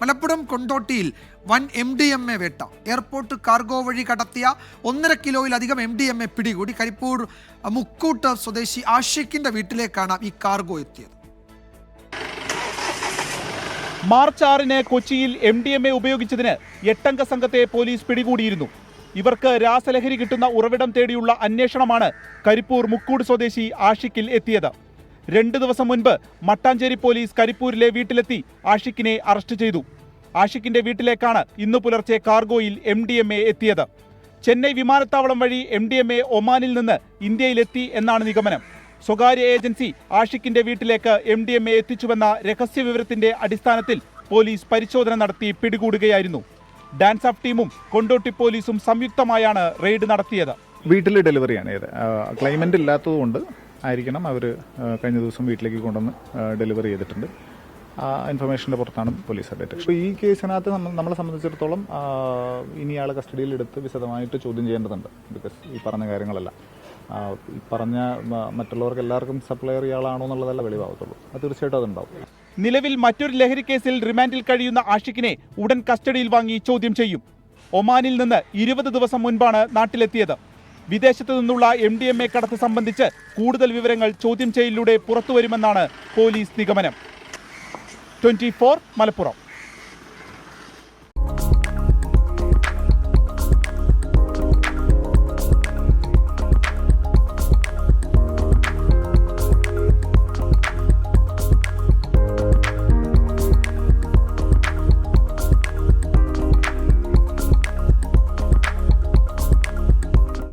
മലപ്പുറം കൊണ്ടോട്ടിയിൽ വൻ MDMA വേട്ട. Airport cargo വഴി കടത്തിയ 1.5 കിലോയിലധികം MDMA പിടികൂടി. കരിപ്പൂർ മുക്കൂട്ട് സ്വദേശി ആഷിഖിന്റെ വീട്ടിലേക്കാണ് ഈ കാർഗോ എത്തിയത്. മാർച്ച് 6-ന് കൊച്ചിയിൽ MDMA ഉപയോഗിച്ചതിന് 8-അംഗ സംഘത്തെ പോലീസ് പിടികൂടിയിരുന്നു. ഇവർക്ക് രാസലഹരി കിട്ടുന്ന ഉറവിടം തേടിയുള്ള അന്വേഷണമാണ് കരിപ്പൂർ മുക്കൂട് സ്വദേശി ആഷിഖിൽ എത്തിയത്. 2 ദിവസം മുൻപ് മട്ടാഞ്ചേരി പോലീസ് കരിപ്പൂരിലെ വീട്ടിലെത്തി ആഷിഖിനെ അറസ്റ്റ് ചെയ്തു. ആഷിഖിന്റെ വീട്ടിലേക്കാണ് ഇന്നു പുലർച്ചെ കാർഗോയിൽ MDMA എത്തിയത്. ചെന്നൈ വിമാനത്താവളം വഴി MDMA ഒമാനിൽ നിന്ന് ഇന്ത്യയിലെത്തി എന്നാണ് നിഗമനം. സ്വകാര്യ ഏജൻസി ആഷിഖിന്റെ വീട്ടിലേക്ക് MDMA എത്തിച്ചുവെന്ന രഹസ്യവിവരത്തിന്റെ അടിസ്ഥാനത്തിൽ പോലീസ് പരിശോധന നടത്തി പിടികൂടുകയായിരുന്നു. ഡാൻസ് ഓഫ് ടീമും കൊണ്ടോട്ടി പോലീസും സംയുക്തമായാണ് റെയ്ഡ് നടത്തിയത്. വീട്ടിൽ ഡെലിവറിയാണ് ചെയ്തത്. ക്ലൈമന്റ് ഇല്ലാത്തതുകൊണ്ട് ആയിരിക്കണം അവർ കഴിഞ്ഞ ദിവസം വീട്ടിലേക്ക് കൊണ്ടുവന്ന് ഡെലിവറി ചെയ്തിട്ടുണ്ട്. ആ ഇൻഫർമേഷൻ്റെ പുറത്താണ് പോലീസ് ഡിറ്റക്ഷൻ. ഈ കേസിനകത്ത് നമ്മളെ സംബന്ധിച്ചിടത്തോളം ഇനി ആളെ കസ്റ്റഡിയിൽ എടുത്ത് വിശദമായിട്ട് ചോദ്യം ചെയ്യേണ്ടതുണ്ട്. ബിക്കോസ് ഈ പറഞ്ഞ കാര്യങ്ങളല്ല ഈ പറഞ്ഞ മറ്റുള്ളവർക്ക് എല്ലാവർക്കും സപ്ലയർ ഇയാളാണോ എന്നുള്ളതല്ല വെളിവാകത്തുള്ളൂ. അത് തീർച്ചയായിട്ടും അതുണ്ടാവും. നിലവിൽ മറ്റൊരു ലഹരി കേസിൽ റിമാൻഡിൽ കഴിയുന്ന ആഷിഖിനെ ഉടൻ കസ്റ്റഡിയിൽ വാങ്ങി ചോദ്യം ചെയ്യും. ഒമാനിൽ നിന്ന് 20 ദിവസം മുൻപാണ് നാട്ടിലെത്തിയത്. വിദേശത്തു നിന്നുള്ള MDMA കടത്ത് സംബന്ധിച്ച് കൂടുതൽ വിവരങ്ങൾ ചോദ്യം ചെയ്യലിലൂടെ പുറത്തുവരുമെന്നാണ് പോലീസ് നിഗമനം. 24 മലപ്പുറം.